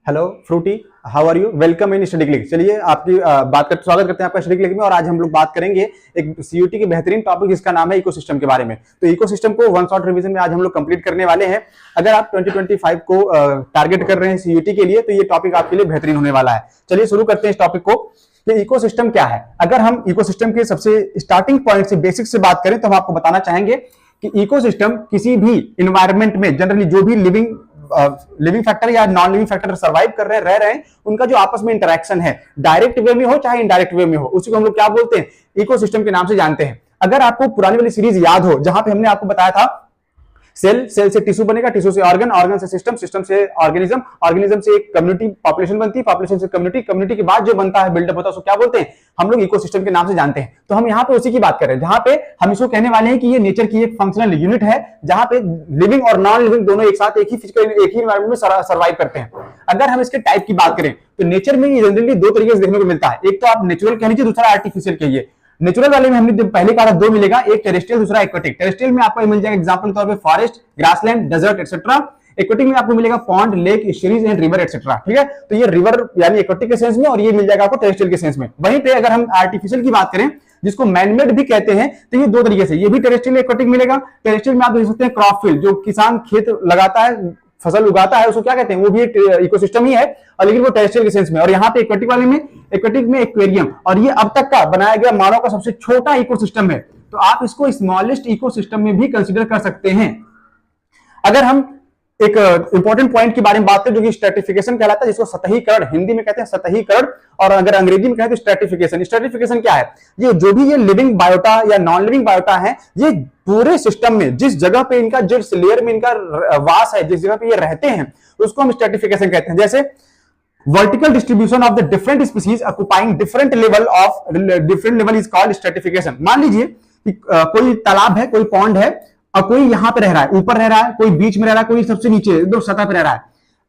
Hello fruity, how are you? Welcome in study click. चलिए आपकी स्वागत करते हैं आपका स्टडी क्लिक में। और आज हम लोग बात करेंगे एक सीयूटी के बेहतरीन टॉपिक जिसका नाम है इकोसिस्टम के बारे में। तो इकोसिस्टम को वन शॉट रिवीजन में आज हम लोग कंप्लीट करने वाले हैं। अगर आप 2025 को टारगेट कर रहे हैं सीयूटी के लिए तो ये टॉपिक आपके लिए बेहतरीन होने वाला है। चलिए शुरू करते हैं इस टॉपिक को कि इकोसिस्टम क्या है। अगर हम इकोसिस्टम के सबसे स्टार्टिंग पॉइंट से बेसिक से बात करें तो हम आपको बताना चाहेंगे कि इकोसिस्टम किसी भी इन्वायरमेंट में जनरली जो भी लिविंग फैक्टर या नॉन लिविंग फैक्टर सर्वाइव कर रहे हैं, रह रहे हैं, उनका जो आपस में इंटरेक्शन है, डायरेक्ट वे में हो चाहे इनडायरेक्ट वे में हो, उसी को हम लोग क्या बोलते हैं? इकोसिस्टम के नाम से जानते हैं। अगर आपको पुरानी वाली सीरीज याद हो जहां पे हमने आपको बताया था सेल से टिश्यू बनेगा, टिश्यू से ऑर्गन, ऑर्गन से सिस्टम, सिस्टम से ऑर्गेनिज्म, ऑर्गेनिज्म से एक कम्युनिटी, पॉपुलेशन बनती है, पॉपुलेशन से कम्युनिटी, कम्युनिटी के बाद जो बनता है, बिल्डअप होता है, उसको क्या बोलते हैं? हम लोग इकोसिस्टम के नाम से जानते हैं। तो हम यहाँ पे उसी की बात कर रहे हैं जहां पे हम इसको कहने वाले हैं कि ये नेचर की एक फंक्शनल यूनिट है जहां पे लिविंग और नॉन लिविंग दोनों एक साथ एक ही फिजिकल एक ही एनवायरमेंट में सर्वाइव करते हैं। अगर हम इसके टाइप की बात करें तो नेचर में जनरली दो तरीके से देखने को मिलता है। एक तो आप नेचुरल कह लीजिए, दूसरा आर्टिफिशियल कहिए। नेचुरल वाले में हमने पहले कहा था दो मिलेगा, एक टेरेस्ट्रियल दूसरा एक्वेटिक। टेरेस्ट्रियल में आपको मिल जाएगा एग्जांपल के तौर पे forest, grassland, desert etcetera. Aquatic में आपको मिलेगा pond, lake, streams and river etcetera. ठीक है, तो ये रिवर यानी एक्वेटिक के सेंस में और ये मिल जाएगा आपको टेरेस्ट्रियल के सेंस में। वहीं पे अगर हम आर्टिफिशियल की बात करें जिसको मैनमेड भी कहते हैं तो ये दो तरीके से, ये भी टेरेस्ट्रियल एक्वेटिक मिलेगा। टेरेस्ट्रियल में आप देख सकते हैं क्रॉप फील्ड, जो किसान खेत लगाता है, फसल उगाता है, उसको क्या कहते हैं? वो भी एक इकोसिस्टम ही है और लेकिन वो टेरेस्ट्रियल के सेंस में। और यहाँ पे एक्वेटिक वाले में, एक्वेटिक में एक्वेरियम, और ये अब तक का बनाया गया मानव का सबसे छोटा इकोसिस्टम है। तो आप इसको स्मॉलेस्ट इकोसिस्टम में भी कंसीडर कर सकते हैं। अगर हम एक इंपॉर्टेंट पॉइंट के बारे में बात करें जो कि स्ट्रैटिफिकेशन कहलाता है, जिसको सतहीकरण हिंदी में कहते हैं, सतहीकरण, और अगर अंग्रेजी में कहते हैं स्ट्रैटिफिकेशन। स्ट्रैटिफिकेशन क्या है? ये जो भी ये लिविंग बायोटा या नॉन लिविंग बायोटा है, ये पूरे सिस्टम में जिस जगह पे इनका, जिस लेयर में इनका वास है, जिस जगह पे ये रहते हैं, उसको हम स्ट्रैटिफिकेशन कहते हैं। जैसे vertical distribution of the different species occupying different level is called stratification. मान लीजिए कि कोई तालाब है, कोई पॉन्ड है, और कोई यहां पे रह रहा है, ऊपर रह रहा है, कोई बीच में रह रहा है, कोई सबसे नीचे एकदम सतह पे रह रहा है।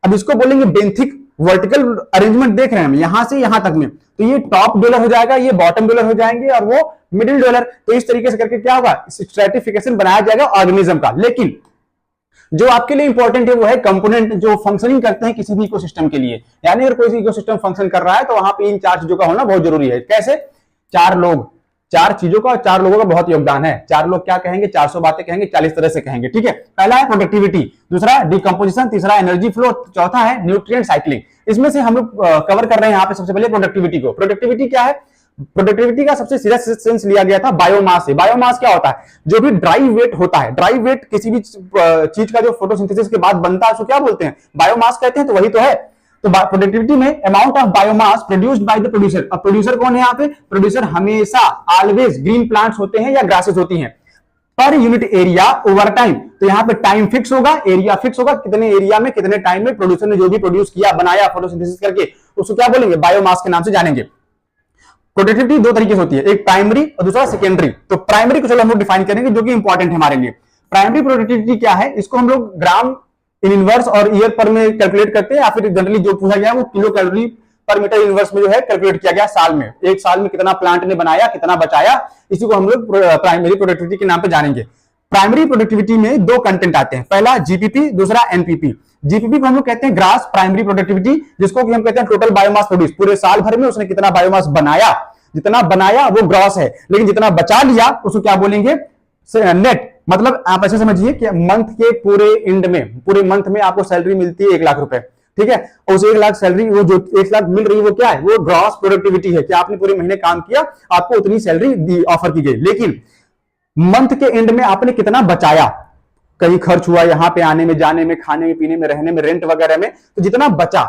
अब इसको बोलेंगे बेंथिक वर्टिकल अरेंजमेंट। देख रहे हैं हम यहां से यहां तक में, तो ये टॉप डोलर हो जाएगा, ये बॉटम डोलर हो जाएंगे और वो मिडिल डोलर। तो इस तरीके से करके क्या होगा? स्ट्रैटिफिकेशन बनाया जाएगा ऑर्गेनिज्म का। लेकिन जो आपके लिए इंपॉर्टेंट है वो है कंपोनेंट जो फंक्शनिंग करते हैं किसी भी इकोसिस्टम के लिए। यानी अगर कोई इकोसिस्टम फंक्शन कर रहा है तो वहां पे इन चार चीजों का होना बहुत जरूरी है। कैसे? चार लोग, चार चीजों का, चार लोगों का बहुत योगदान है। चार लोग क्या कहेंगे? 400 बातें कहेंगे, 40 तरह से कहेंगे। ठीक है, पहला है प्रोडक्टिविटी, दूसरा डिकम्पोजिशन, तीसरा एनर्जी फ्लो, चौथा है न्यूट्रिएंट साइक्लिंग। इसमें से हम लोग कवर कर रहे हैं यहाँ पे सबसे पहले प्रोडक्टिविटी को। प्रोडक्टिविटी क्या है? प्रोडक्टिविटी का सबसे सीधा सेंस लिया गया था बायोमास से। बायोमास क्या होता है? जो भी ड्राई वेट होता है, ड्राई वेट किसी भी चीज का जो फोटोसिंथेसिस के बाद बनता है उसको क्या बोलते हैं? बायोमास कहते हैं। तो वही तो है। तो प्रोडक्टिविटी में amount of biomass produced by the producer. अब प्रोड्यूसर कौन है यहाँ पे? प्रोड्यूसर हमेशा ऑलवेज ग्रीन प्लांट्स होते हैं या ग्रासेस होती हैं। Per unit area over time. तो यहाँ पे टाइम फिक्स होगा, एरिया फिक्स होगा, कितने एरिया में कितने टाइम में प्रोड्यूसर ने जो भी प्रोड्यूस किया, बनाया फोटोसिंथेसिस करके, उसको क्या बोलेंगे? बायोमास के नाम से जानेंगे। प्रोडक्टिविटी दो तरीके से होती है, एक प्राइमरी और दूसरा सेकेंडरी। तो प्राइमरी को चलो हम लोग डिफाइन करेंगे जो कि इंपॉर्टेंट है हमारे लिए। प्राइमरी प्रोडक्टिविटी क्या है? इसको हम लोग ग्राम इन इनवर्स और ईयर पर में कैलकुलेट करते हैं, या फिर जनरली जो पूछा गया है वो किलो कैलोरी पर मीटर इनवर्स में जो है कैलकुलेट किया गया साल में। एक साल में कितना प्लांट ने बनाया, कितना बचाया, इसी को हम लोग प्राइमरी प्रोडक्टिविटी के नाम पे जानेंगे। प्राइमरी प्रोडक्टिविटी में दो कंटेंट आते हैं, पहला जीपीपी, दूसरा एनपीपी। जीपीपी को हम लोग कहते हैं ग्रास प्राइमरी प्रोडक्टिविटी, जिसको कि हम कहते हैं टोटल बायोमास प्रोड्यूस। पूरे साल भर में उसने कितना बायोमास बनाया, जितना बनाया वो ग्रॉस है, लेकिन जितना बचा लिया उसको क्या बोलेंगे? नेट। मतलब आप ऐसे समझिए कि मंथ के पूरे एंड में, पूरे मंथ में आपको सैलरी मिलती है 1 लाख रुपए। ठीक है, उस 1 लाख सैलरी, वो जो 1 लाख मिल रही है वो क्या है? वो ग्रॉस प्रोडक्टिविटी है कि आपने पूरे महीने काम किया, आपको उतनी सैलरी ऑफर की गई। लेकिन मंथ के एंड में आपने कितना बचाया, कहीं खर्च हुआ यहां पे आने में, जाने में, खाने में, पीने में, रहने में, रेंट वगैरह में, तो जितना बचा,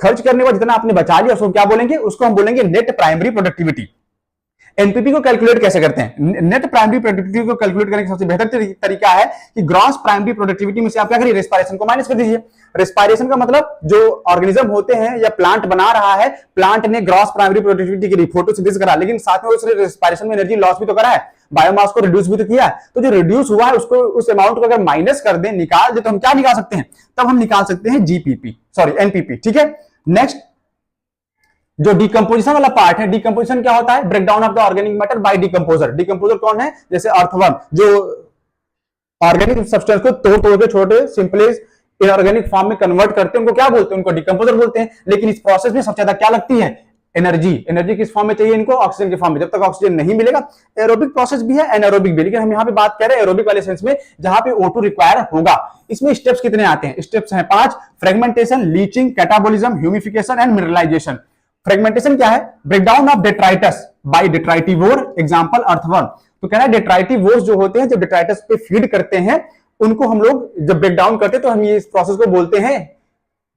खर्च करने के बाद जितना आपने बचा लिया उसको क्या बोलेंगे? उसको हम बोलेंगे नेट प्राइमरी प्रोडक्टिविटी। एनपीपी को कैलकुलेट कैसे करते हैं? नेट प्राइमरी प्रोडक्टिविटी को कैलकुलेट करने का सबसे बेहतर तरीका है कि ग्रॉस प्राइमरी प्रोडक्टिविटी में से आप क्या करिए? रेस्पिरेशन को माइनस कर दीजिए। रेस्पिरेशन का मतलब जो ऑर्गेनिज्म होते हैं या प्लांट बना रहा है, प्लांट ने ग्रॉस प्राइमरी प्रोडक्टिविटी के लिए फोटोसिंथेसिस करा, लेकिन साथ में उसने रेस्पिरेशन में एनर्जी लॉस भी तो करा है, बायोमास को रिड्यूस भी तो किया है। तो जो रिड्यूस हुआ है उसको, उस अमाउंट को अगर माइनस कर दें, निकाल दे, तो हम क्या निकाल सकते हैं? तब हम निकाल सकते हैं जीपीपी, सॉरी एनपीपी। ठीक है, नेक्स्ट जो डिकम्पोजिशन वाला पार्ट है, डिकम्पोजिशन क्या होता है? Breakdown of the organic matter bye decomposer. Decomposer कौन है? जैसे अर्थवर्म, जो ऑर्गेनिक सब्सटेंस को तोड़ तोड़ के छोटे सिंपलेस्ट इनऑर्गेनिक फॉर्म में कन्वर्ट करते हैं, उनको क्या बोलते हैं? उनको डिकम्पोजर बोलते हैं। लेकिन इस प्रोसेस में सबसे ज्यादा क्या लगती है? एनर्जी। एनर्जी किस फॉर्म में चाहिए इनको? ऑक्सीजन के फॉर्म में। जब तक ऑक्सीजन नहीं मिलेगा, एरोबिक प्रोसेस भी है, एनारोबिक भी, लेकिन हम यहाँ पे बात कर रहे हैं एरोबिक वाले सेंस में, जहां पे O2 रिक्वायर होगा। इसमें स्टेप्स कितने आते हैं? स्टेप्स हैं 5: fragmentation, leaching, catabolism, humification and mineralization. Fragmentation क्या है? Breakdown of detritus by detritivore, example earthworm. तो कह रहा है डेट्राइटिवोर्स जो होते हैं, जब डेट्राइटस पे फीड करते हैं, उनको हम लोग जब ब्रेक डाउन करते हैं तो हम ये इस प्रोसेस को बोलते हैं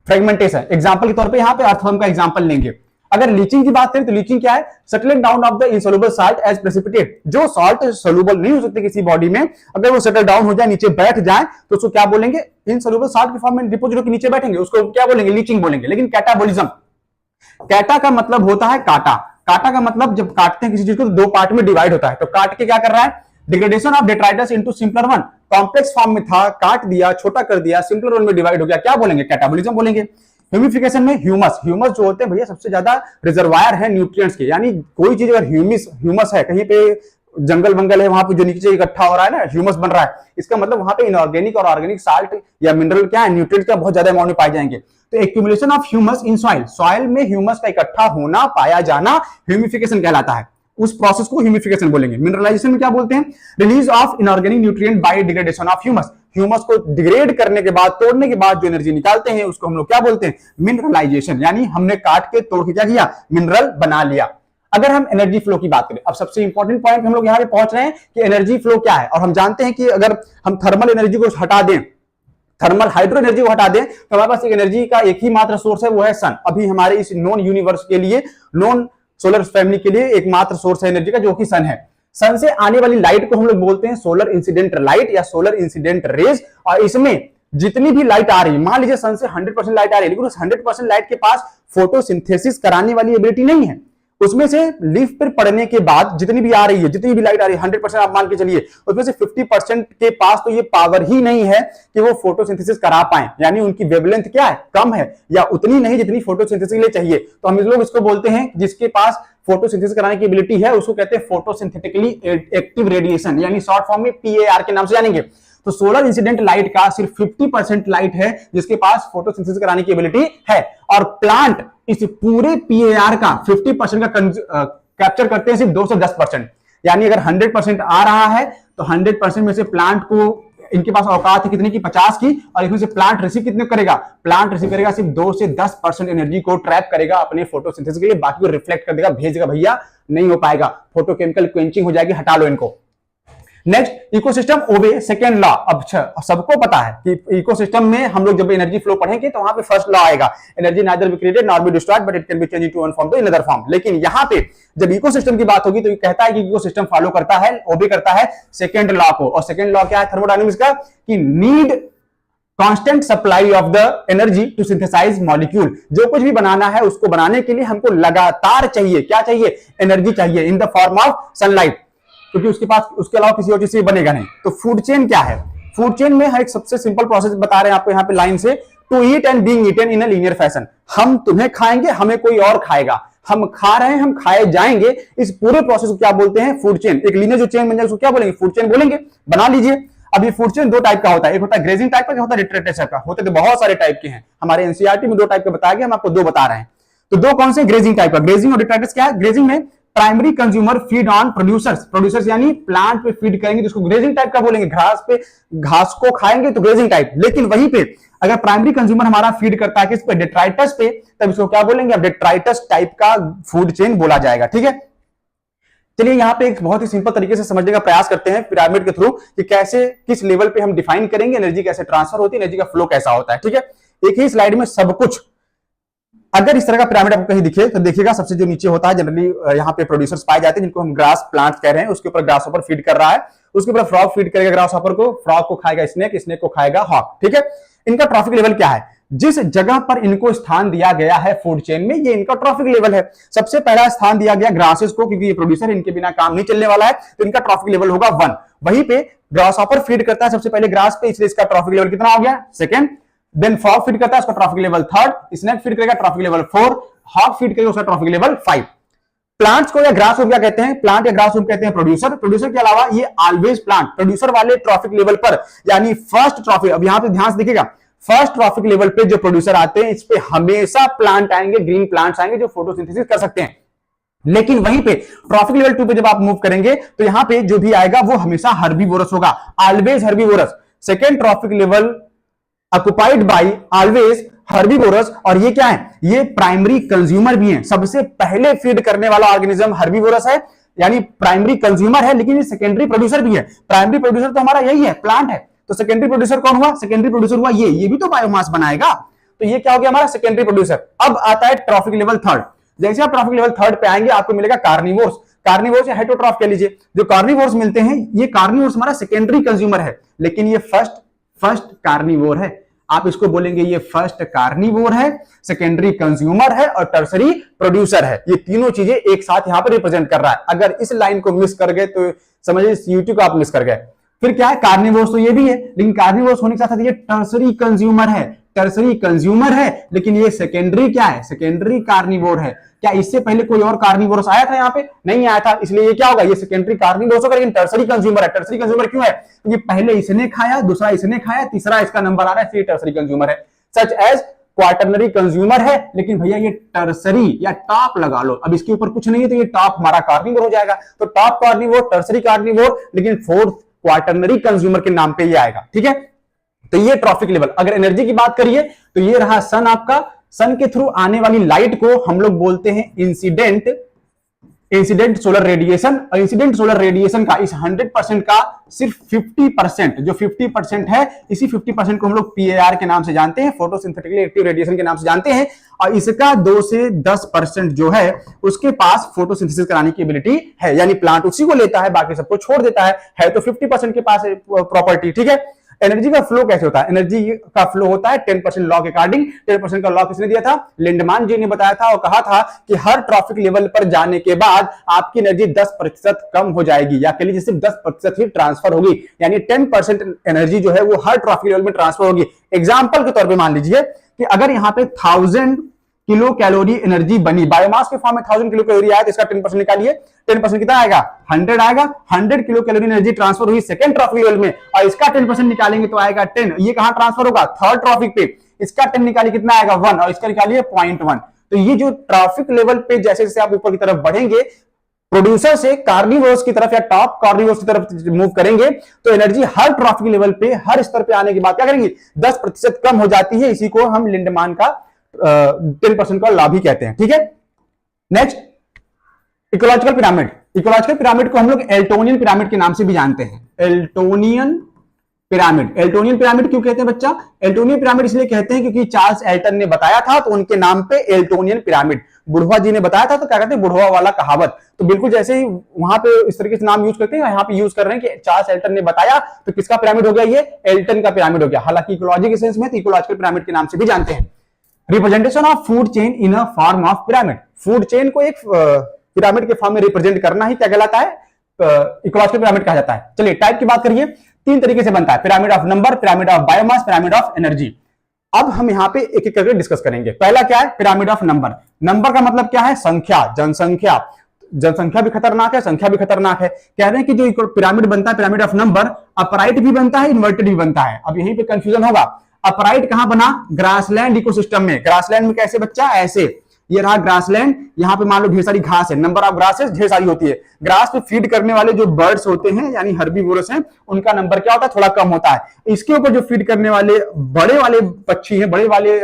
फ्रेगमेंटेशन। एग्जांपल के तौर पे यहां पे अर्थवर्म का एग्जांपल लेंगे। अगर लीचिंग की बात करें तो लीचिंग क्या है? Settling down of the insoluble salt as precipitate. जो सॉल्ट सोल्यूबल नहीं हो सकते किसी बॉडी में, अगर वो सेटल डाउन हो जाए, नीचे बैठ जाए, तो उसको क्या बोलेंगे? इनसोल्युबल साल्ट के फॉर्म में डिपोजिट होकर नीचे बैठेंगे, उसको क्या बोलेंगे? लीचिंग बोलेंगे। लेकिन कैटाबोलिज्म, कैटा का मतलब होता है काटा। काटा का मतलब जब काटते हैं किसी चीज को तो दो पार्ट में डिवाइड होता है, तो काट के क्या कर रहा है? Degradation of detritus into simpler one. Complex form में था, काट दिया, छोटा कर दिया, सिंपलर वन में डिवाइड हो गया, क्या बोलेंगे? कैटाबोलिज्म बोलेंगे। ह्यूमिफिकेशन में ह्यूमस, ह्यूमस जो होते हैं भैया सबसे ज्यादा रिजर्वायर है न्यूट्रिएंट्स के, यानी कोई चीज अगर ह्यूमस है, कहीं पे जंगल वंगल है, वहां पे जो नीचे इकट्ठा हो रहा है ना, ह्यूमस बन रहा है, इसका मतलब वहां पे इनऑर्गेनिक और ऑर्गेनिक साल्ट या मिनरल क्या है? न्यूट्रिएंट्स का बहुत ज्यादा अमाउंट में पाए जाएंगे। तो accumulation of humus in soil, soil में ह्यूमस का इकट्ठा होना, पाया जाना, ह्यूमिफिकेशन कहलाता है। उस प्रोसेस को ह्यूमिफिकेशन बोलेंगे। मिनरलाइजेशन में क्या बोलते हैं? Release of inorganic nutrient by degradation of humus. Humus को डिग्रेड करने के बाद, तोड़ने के बाद जो एनर्जी निकालते हैं, उसको हम लोग क्या बोलते हैं? मिनरलाइजेशन। यानी हमने काट के तोड़ के क्या किया? मिनरल बना लिया। अगर हम एनर्जी फ्लो की बात करें, अब सबसे इंपॉर्टेंट पॉइंट हम लोग यहां पे पहुंच रहे हैं कि एनर्जी फ्लो क्या है। और हम जानते हैं कि अगर हम थर्मल एनर्जी को हटा दें, थर्मल हाइड्रो एनर्जी को हटा दें, तो हमारे पास एक एनर्जी का एक ही मात्र सोर्स है, वो है सन। अभी हमारे इस नॉन यूनिवर्स के लिए, नॉन सोलर फैमिली के लिए एकमात्र सोर्स है एनर्जी का, जो कि सन है। सन से आने वाली लाइट को हम लोग बोलते हैं सोलर इंसिडेंट लाइट या सोलर इंसिडेंट रेज। और इसमें जितनी भी लाइट आ रही है, मान लीजिए सन से 100% लाइट आ रही है, लेकिन उस 100% लाइट के पास फोटोसिंथेसिस कराने वाली एबिलिटी नहीं है। उसमें से लीफ पर पड़ने के बाद जितनी भी आ रही है, जितनी भी लाइट आ रही है, 100% आप मान के चलिए, उसमें से 50% के पास तो ये पावर ही नहीं है कि वो फोटोसिंथेसिस करा पाए। यानी उनकी वेवलेंथ क्या है? कम है, या उतनी नहीं जितनी फोटोसिंथेसिस के लिए चाहिए। तो हम लोग इसको बोलते हैं, जिसके पास फोटोसिंथेसिस कराने की एबिलिटी है, उसको कहते हैं फोटोसिंथेटिकली एक्टिव रेडिएशन, यानी शॉर्ट फॉर्म में PAR के नाम से जानेंगे। तो सोलर इंसिडेंट लाइट का सिर्फ 50% लाइट है जिसके पास फोटोसिंथेसिस कराने की एबिलिटी है। और प्लांट इस पूरे PAR का 50% का कैप्चर करते हैं सिर्फ 2 से 10%। यानी अगर 100% आ रहा है तो 100% में से प्लांट को, इनके पास औकात है कितने की? 50 की। और इसमें से प्लांट रिसीव कितने करेगा? प्लांट रिसीव करेगा सिर्फ 2 से 10% एनर्जी को ट्रैप करेगा अपने फोटोसिंथेसिस के लिए, बाकी को रिफ्लेक्ट कर देगा, भेज देगा, भैया नहीं हो पाएगा, फोटोकेमिकल क्वेंचिंग हो जाएगी, हटा लो इनको। Next, ecosystem obey second law. अब सबको पता है कि इकोसिस्टम में हम लोग जब एनर्जी फ्लो पढ़ेंगे तो वहां पे फर्स्ट लॉ आएगा, energy neither be created nor be destroyed but it can be changed into one form to another form. लेकिन यहां पे जब इकोसिस्टम की बात होगी तो ये कहता है कि इकोसिस्टम फॉलो करता है, ओबे करता है सेकेंड लॉ को। और सेकेंड लॉ क्या है थर्मोडायनामिक्स का? कि need constant supply of the energy to synthesize molecule. जो कुछ भी बनाना है उसको बनाने के लिए हमको लगातार चाहिए, क्या चाहिए? एनर्जी चाहिए in the form of sunlight, क्योंकि उसके पास, उसके अलावा किसी और चीज से बनेगा नहीं। तो फूड चेन क्या है? फूड चेन में एक सबसे सिंपल प्रोसेस बता रहे हैं आपको यहाँ पे लाइन से, to eat and being eaten in a linear fashion. हम तुम्हें खाएंगे, हमें कोई और खाएगा, हम खा रहे हैं, हम खाए जाएंगे। इस पूरे प्रोसेस को क्या बोलते हैं? Food chain. एक लीनियर जो चेन बन जाए उसको क्या बोलेंगे? फूड चेन बोलेंगे। बना लीजिए। अब ये फूड चेन दो टाइप का होता है, एक होता है ग्रेजिंग टाइप का, एक होता है डिट्रेटेड टाइप का। होते तो बहुत सारे टाइप के हैं, हमारे एनसीईआरटी में 2 टाइप का बताया गया, हम आपको 2 बता रहे हैं। तो 2 कौन से? ग्रेजिंग टाइप का। ग्रेजिंग और डिट्रेटेड क्या है? ग्रेजिंग में primary consumer feed on producers, producers यानी प्लांट पे फीड करेंगे, जिसको ग्रेजिंग टाइप का बोलेंगे। घास पे, घास को खाएंगे तो ग्रेजिंग टाइप। लेकिन वहीं पे अगर प्राइमरी कंज्यूमर हमारा फीड करता है किस पे? डेट्राइटस पे, तब इसको क्या बोलेंगे? अब डेट्राइटस टाइप का फूड चेन बोला जाएगा। ठीक है, चलिए यहां पे एक बहुत ही सिंपल तरीके से समझने का प्रयास करते हैं पिरामिड के थ्रू, कि कैसे, किस लेवल पे हम डिफाइन करेंगे, एनर्जी कैसे ट्रांसफर होती है, एनर्जी का फ्लो कैसा होता है। ठीक है, एक ही स्लाइड में सब कुछ। अगर इस तरह का पिरामिड आपको कहीं दिखे तो देखिएगा, सबसे जो नीचे होता है जनरली यहाँ पे प्रोड्यूसर्स पाए जाते हैं, जिनको हम ग्रास प्लांट कह रहे हैं। उसके ऊपर ग्रास हॉपर फीड कर रहा है, उसके ऊपर फ्रॉग फीड करेगा ग्रास हॉपर को, फ्रॉग को खाएगा स्नेक, स्नेक को खाएगा हॉक। ठीक है, इनका ट्रॉफिक लेवल क्या है? जिस जगह पर इनको स्थान दिया गया है फूड चेन में, ये इनका ट्रॉफिक लेवल है। सबसे पहला स्थान दिया गया ग्रासेस को, क्योंकि ये प्रोड्यूसर, इनके बिना काम नहीं चलने वाला है, तो इनका ट्रॉफिक लेवल होगा 1। वहीं पे ग्रास हॉपर फीड करता है सबसे पहले ग्रास पे, इसलिए इसका ट्रॉफिक लेवल कितना हो गया? 2nd। देन फ्रॉग फीड करता है, उसका trophic level 3rd, snake feed करेगा ट्रॉफिक लेवल 4, हॉक फीड करेगा उसका ट्रॉफिक लेवल 5। प्लांट्स को या ग्रास को क्या कहते हैं? प्लांट या ग्रास को कहते हैं प्रोड्यूसर। प्रोड्यूसर के अलावा ये ऑलवेज प्लांट प्रोड्यूसर वाले ट्रॉफिक लेवल पर, यानी फर्स्ट ट्रॉफिक, अब यहां पे ध्यान से देखिएगा, फर्स्ट ट्रॉफिक लेवल पे जो प्रोड्यूसर आते हैं, इस पे हमेशा प्लांट आएंगे, ग्रीन प्लांट्स आएंगे जो फोटोसिंथेसिस कर सकते हैं। लेकिन वहीं पे ट्रॉफिक लेवल 2 पे जब आप मूव करेंगे तो यहां पे जो भी आएगा वो हमेशा हर्बीवोरस होगा, always herbivorous. Second trophic level occupied by always herbivorous, और ये क्या है, ये प्राइमरी कंज्यूमर भी है, सबसे पहले फीड करने वाला ऑर्गेनिज्म हर्बीवोरस है, यानी प्राइमरी कंज्यूमर है, लेकिन ये सेकेंडरी प्रोड्यूसर भी है। प्राइमरी प्रोड्यूसर तो हमारा यही है, प्लांट है, तो सेकेंडरी प्रोड्यूसर कौन हुआ, सेकेंडरी प्रोड्यूसर हुआ ये भी तो बायोमास बनाएगा, तो ये क्या हो गया हमारा सेकेंडरी प्रोड्यूसर। अब आता है ट्रॉफिक लेवल थर्ड। जैसे आप ट्रॉफिक लेवल थर्ड पे आएंगे आपको मिलेगा कार्निवोर्स, कार्निवोर्स या हेटेरोट्रॉफ कह लीजिए। जो कार्निवोर्स मिलते हैं, ये कार्निवोर्स हमारा सेकेंडरी कंज्यूमर है, लेकिन ये फर्स्ट कार्निवोर है। आप इसको बोलेंगे ये फर्स्ट कार्निवोर है, सेकेंडरी कंज्यूमर है और टर्सरी प्रोड्यूसर है। ये तीनों चीजें एक साथ यहां पर रिप्रेजेंट कर रहा है। अगर इस लाइन को मिस कर गए तो समझिए सीयूटी को आप मिस कर गए। फिर क्या है, कार्निवोर्स तो ये भी है, लेकिन कार्निवोर्स होने के साथ ये टर्सरी कंज्यूमर है, टर्सरी कंज्यूमर है, लेकिन ये सेकेंडरी क्या है, सेकेंडरी कार्निवोर है। क्या इससे पहले कोई और कार्निवोरस आया था यहाँ पे, नहीं आया था, इसलिए ये क्या होगा, ये सेकेंडरी कार्निवोरस होगा, लेकिन टर्सरी कंज्यूमर है। टर्सरी कंज्यूमर क्यों है, क्योंकि पहले इसने खाया, दूसरा इसने खाया, तीसरा इसका नंबर आ रहा है, इसलिए टर्सरी कंज्यूमर है। सच एज क्वाटरनरी कंज्यूमर है, लेकिन भैया ये टर्सरी या टॉप लगा लो, अब इसके ऊपर कुछ नहीं है तो ये टॉप हमारा कार्निवोर हो जाएगा। तो टॉप कार्निवोर, टर्सरी कार्निवोर, लेकिन फोर्थ क्वाटरनरी कंज्यूमर के नाम पे ये आएगा। ठीक है, तो ये ट्रॉफिक लेवल। अगर एनर्जी की बात करिए तो ये रहा सन आपका, सन के थ्रू आने वाली लाइट को हम लोग बोलते हैं इंसिडेंट सोलर रेडिएशन। और इंसिडेंट सोलर रेडिएशन का इस 100% का सिर्फ 50%, जो 50% है, इसी 50% को हम लोग PAR के नाम से जानते हैं, फोटोसिंथेटिकली एक्टिव रेडिएशन के नाम से जानते हैं। और इसका 2 से 10% जो है उसके पास फोटोसिंथेसिस कराने की एबिलिटी है, यानी प्लांट उसी को लेता है, बाकी सबको छोड़ देता है तो 50% के पास प्रॉपर्टी। ठीक है, एनर्जी का फ्लो कैसे होता है, एनर्जी का फ्लो होता है 10% लॉ के अकॉर्डिंग। 10% का लॉ किसने दिया था, लिंडमान जी ने बताया था, और कहा था कि हर ट्रॉफिक लेवल पर जाने के बाद आपकी एनर्जी 10% कम हो जाएगी, या कह लीजिए सिर्फ 10% ही ट्रांसफर होगी, यानी 10% एनर्जी जो है वो हर ट्रॉफिक लेवल में ट्रांसफर होगी। एग्जाम्पल के तौर पर मान लीजिए कि अगर यहाँ पे 1000 किलो कैलोरी एनर्जी बनी, बायोमास के फॉर्म में 1000 किलो कैलोरी आया, तो इसका 10% निकालिए, 10% कितना आएगा, 100 आएगा। 100 किलो कैलोरी एनर्जी ट्रांसफर हुई सेकंड ट्रॉफिक लेवल में, और इसका 10% निकालेंगे तो आएगा 10। ये कहां ट्रांसफर होगा, थर्ड ट्रॉफिक पे, इसका 10 निकालिए कितना आएगा 1, और इसका निकालिए 0.1। तो ये जो ट्रॉफिक लेवल पे जैसे जैसे आप ऊपर की तरफ बढ़ेंगे, प्रोड्यूसर से कार्निवोर्स की तरफ या टॉप कार्निवोर्स की तरफ मूव करेंगे, तो एनर्जी हर ट्रॉफिक लेवल पे, हर स्तर पे आने के बाद क्या करेंगे, 10% कम हो जाती है। इसी को हम लिंडमान का 10% का लाभ ही कहते हैं। ठीक है, next ecological pyramid. Ecological pyramid को हम लोग एल्टोनियन पिरामिड के नाम से भी जानते हैं। एल्टोनियन पिरामिड, एल्टोनियन पिरामिड क्यों कहते हैं बच्चा, एल्टोनियन पिरामिड इसलिए कहते हैं क्योंकि चार्ल्स एल्टन ने बताया था, तो उनके नाम पे एल्टोनियन पिरामिड। बुढ़वा जी ने बताया था तो क्या कहते हैं, बुढ़वा वाला कहावत। तो बिल्कुल जैसे ही वहां पे इस तरीके से नाम यूज करते हैं, यहाँ पे यूज कर रहे हैं कि चार्ल्स एल्टन ने बताया, तो किसका पिरामिड हो गया, ये एल्टन का पिरामिड हो गया। हालांकि इकोलॉजी के सेंस में तो इकोलॉजिकल पिरामिड के नाम से भी जानते हैं। Representation of food chain in a form of pyramid, food chain को एक पिरामिड के फॉर्म में रिप्रेजेंट करना ही क्या कहलाता है, इकोलॉजिकल पिरामिड कहा जाता है। चलिए टाइप की बात करिए, 3 तरीके से बनता है, pyramid of number, pyramid of biomass, pyramid of energy. अब हम यहाँ पे एक एक करके डिस्कस करेंगे। पहला क्या है, पिरामिड ऑफ नंबर। नंबर का मतलब क्या है, संख्या, जनसंख्या। जनसंख्या भी खतरनाक है, संख्या भी खतरनाक है। कह रहे हैं कि जो पिरामिड बनता है, पिरामिड ऑफ नंबर, अपराइट भी बनता है, इन्वर्टेड भी बनता है। अब यहीं पे कंफ्यूजन होगा, अपराइट कहां बना, ग्रासलैंड इकोसिस्टम में। ग्रासलैंड में कैसे बच्चा, ऐसे, ये रहा ग्रासलैंड, यहाँ पे मान लो ढेर सारी घास है, नंबर ऑफ ग्रासेस ढेर सारी होती है। ग्रास पे फीड करने वाले जो बर्ड्स होते हैं, यानी हर्बीवोरस हैं, उनका नंबर क्या होता है, थोड़ा कम होता है। इसके ऊपर जो फीड करने वाले बड़े वाले पक्षी हैं, बड़े वाले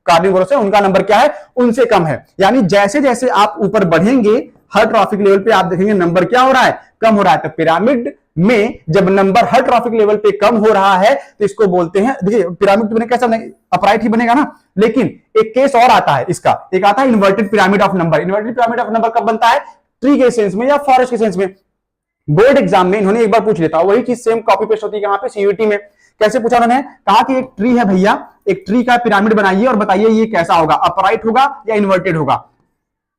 कार्निवोरस हैं, उनका नंबर क्या है, उनसे कम है। यानी जैसे जैसे आप ऊपर बढ़ेंगे, हर ट्रॉफिक लेवल पे आप देखेंगे नंबर क्या हो रहा है, कम हो रहा है। तो पिरामिड में जब नंबर हर ट्रॉफिक लेवल पे कम हो रहा है तो इसको बोलते हैं, देखिए पिरामिड तो बने कैसा, अपराइट ही बनेगा ना, लेकिन एक केस और आता है इसका, एक आता है inverted pyramid of number. Inverted pyramid of number कब बनता है, ट्री के सेंस में या फॉरेस्ट के सेंस में। बोर्ड एग्जाम में इन्होंने एक बार पूछ लेता, वही चीज सेम कॉपी पेस्ट होती है वहां पे सीयूटी में। कैसे पूछा उन्होंने, कहा कि एक ट्री है भैया, एक ट्री का पिरामिड बनाइए और बताइए ये कैसा होगा, अपराइट होगा या इन्वर्टेड होगा,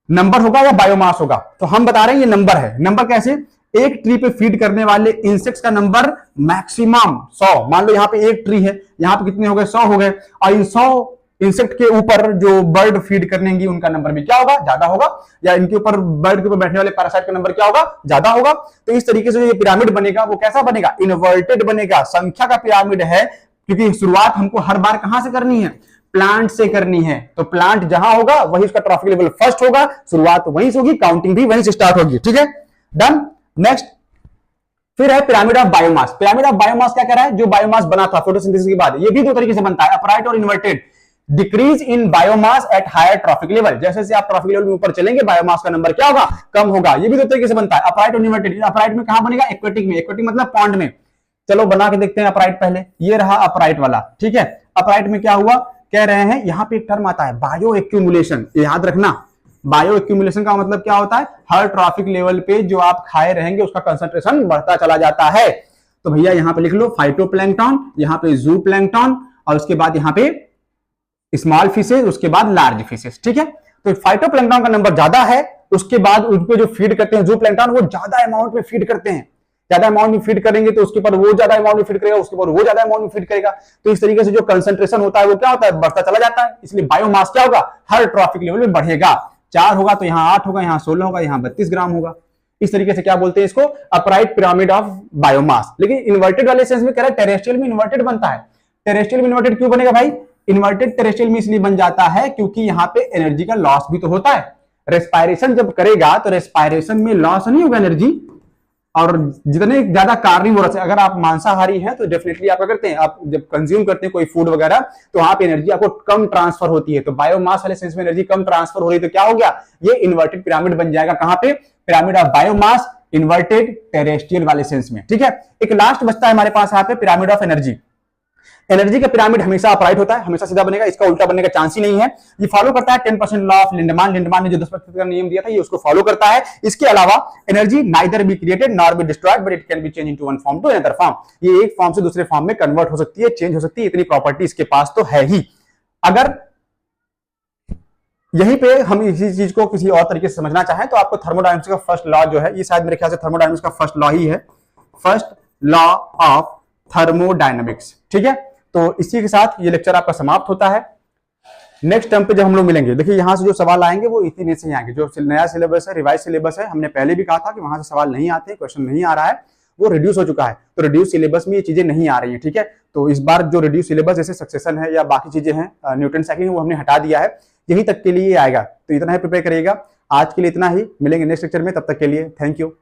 नंबर होगा या बायोमास होगा। तो हम बता रहे हैं ये नंबर है। नंबर कैसे, एक ट्री पे फीड करने वाले इंसेक्ट्स का नंबर मैक्सिमम 100। मान लो यहाँ पे एक ट्री है, यहाँ पे कितने हो गए, 100 हो गए, और इन 100 इंसेक्ट के ऊपर जो बर्ड फीड करनेंगी उनका नंबर भी क्या होगा, ज्यादा होगा, या इनके ऊपर बर्ड के ऊपर बैठने वाले पैरासाइट का नंबर क्या होगा, ज्यादा होगा। तो इस तरीके से ये पिरामिड बनेगा, वो कैसा बनेगा, इन्वर्टेड बनेगा। संख्या का पिरामिड है, क्योंकि शुरुआत हमको हर बार कहां से करनी है, प्लांट से करनी है। तो प्लांट जहां होगा वही उसका ट्रॉफिक लेवल फर्स्ट होगा, शुरुआत वहीं से होगी, काउंटिंग भी वहीं से स्टार्ट होगी। ठीक है, डन। नेक्स्ट फिर है pyramid of biomass. Pyramid of biomass क्या कह रहा है, जो बायोमास बना था फोटोसिंथेसिस के बाद, ये भी दो तरीके से बनता है, अपराइट और inverted. Decrease in biomass at higher trophic level, जैसे जैसे आप ट्रॉफिक लेवल में ऊपर चलेंगे बायोमास का नंबर क्या होगा, कम होगा। ये भी दो तरीके से बनता है, अपराइट और इन्वर्टेड। अपराइट में कहां बनेगा, एक्वेटिक में। एक्वेटिक मतलब पॉन्ड में। चलो बना के देखते हैं अपराइट पहले। ये रहा अपराइट वाला। ठीक है, अपराइट में क्या हुआ, कह रहे हैं यहां पे एक टर्म आता है बायो एक्यूमुलेशन, याद रखना। बायो एक्यूमुलेशन का मतलब क्या होता है, हर ट्रॉफिक लेवल पे जो आप खाए रहेंगे उसका कंसंट्रेशन बढ़ता चला जाता है। तो भैया यहां पे लिख लो फाइटोप्लैंक्टन, यहां पे जूप्लैंक्टन, और उसके बाद यहां पे स्मॉल फिशेस, उसके बाद लार्ज फिशेस। ठीक है, तो फाइटोप्लैंक्टन का नंबर ज्यादा है, उसके बाद उनको जो फीड करते हैं जूप्लैंक्टन, वो ज्यादा अमाउंट में फीड करते हैं। ज्यादा अमाउंट में फीड करेंगे तो उसके ऊपर वो ज्यादा अमाउंट में फीड करेगा, उसके ऊपर वो ज्यादा अमाउंट में फीड करेगा। तो इस तरीके से जो कंसंट्रेशन होता है वो क्या होता है, बढ़ता चला जाता है। इसलिए बायोमास क्या होगा, हर ट्रॉफिक लेवल में बढ़ेगा। 4 होगा तो यहाँ 8 होगा, यहाँ 16 होगा, यहाँ 32 ग्राम होगा। इस तरीके से क्या बोलते हैं इसको, अपराइट पिरामिड ऑफ बायोमास। लेकिन इन्वर्टेड वाले सेंस में कह रहा है टेरेस्ट्रियल में इन्वर्टेड बनता है। टेरेस्ट्रियल में इन्वर्टेड क्यों बनेगा भाई, इन्वर्टेड टेरेस्ट्रियल में इसलिए बन जाता है क्योंकि यहाँ पे एनर्जी का लॉस भी तो होता है। रेस्पायरेशन जब करेगा तो रेस्पायरेशन में लॉस नहीं होगा एनर्जी, और जितने ज्यादा कार्निवोरस है, अगर आप मांसाहारी हैं तो डेफिनेटली आप क्या करते हैं, आप जब कंज्यूम करते हैं कोई फूड वगैरह तो वहां पे एनर्जी आपको कम ट्रांसफर होती है। तो बायोमास वाले सेंस में एनर्जी कम ट्रांसफर हो रही है तो क्या हो गया, ये इन्वर्टेड पिरामिड बन जाएगा। कहां पे, pyramid of biomass, inverted terrestrial वाले सेंस में। ठीक है, एक लास्ट बचता है हमारे पास यहाँ पे पिरामिड ऑफ एनर्जी। एनर्जी का पिरामिड हमेशा अपराइट होता है, हमेशा सीधा बनेगा, इसका उल्टा बनने का चांस ही नहीं है। ये फॉलो करता है 10% लॉ ऑफ लिंडमान। लिंडमान ने जो 10% का नियम दिया था ये उसको फॉलो करता है। इसके अलावा energy neither be created nor be destroyed but it can be change into one form to another form. ये एक फॉर्म से दूसरे फॉर्म में कन्वर्ट हो सकती है, चेंज हो सकती है, इतनी प्रॉपर्टी इसके पास तो है ही। अगर यहीं पे हम इसी चीज को किसी और तरीके से समझना चाहें तो आपको थर्मोडायनामिक्स का फर्स्ट लॉ जो है, ये शायद मेरे ख्याल से थर्मोडायनामिक्स का फर्स्ट लॉ ही है, फर्स्ट लॉ ऑफ थर्मोडायनामिक्स। ठीक है, तो इसी के साथ ये लेक्चर आपका समाप्त होता है। नेक्स्ट टर्म पे जब हम लोग मिलेंगे, देखिए यहां से जो सवाल आएंगे वो इतने से ही आएंगे। जो नया सिलेबस है, रिवाइज सिलेबस है, हमने पहले भी कहा था कि वहां से सवाल नहीं आते, क्वेश्चन नहीं आ रहा है, वो रिड्यूस हो चुका है। तो रिड्यूस सिलेबस में ये चीजें नहीं आ रही है। ठीक है, तो इस बार जो रिड्यूस सिलेबस जैसे सक्सेशन है या बाकी चीजें हैं, न्यूटन साइकिलिंग, वो हमने हटा दिया है, यहीं तक के लिए आएगा। तो इतना ही प्रिपेयर करिएगा। आज के लिए इतना ही, मिलेंगे नेक्स्ट लेक्चर में, तब तक के लिए थैंक यू।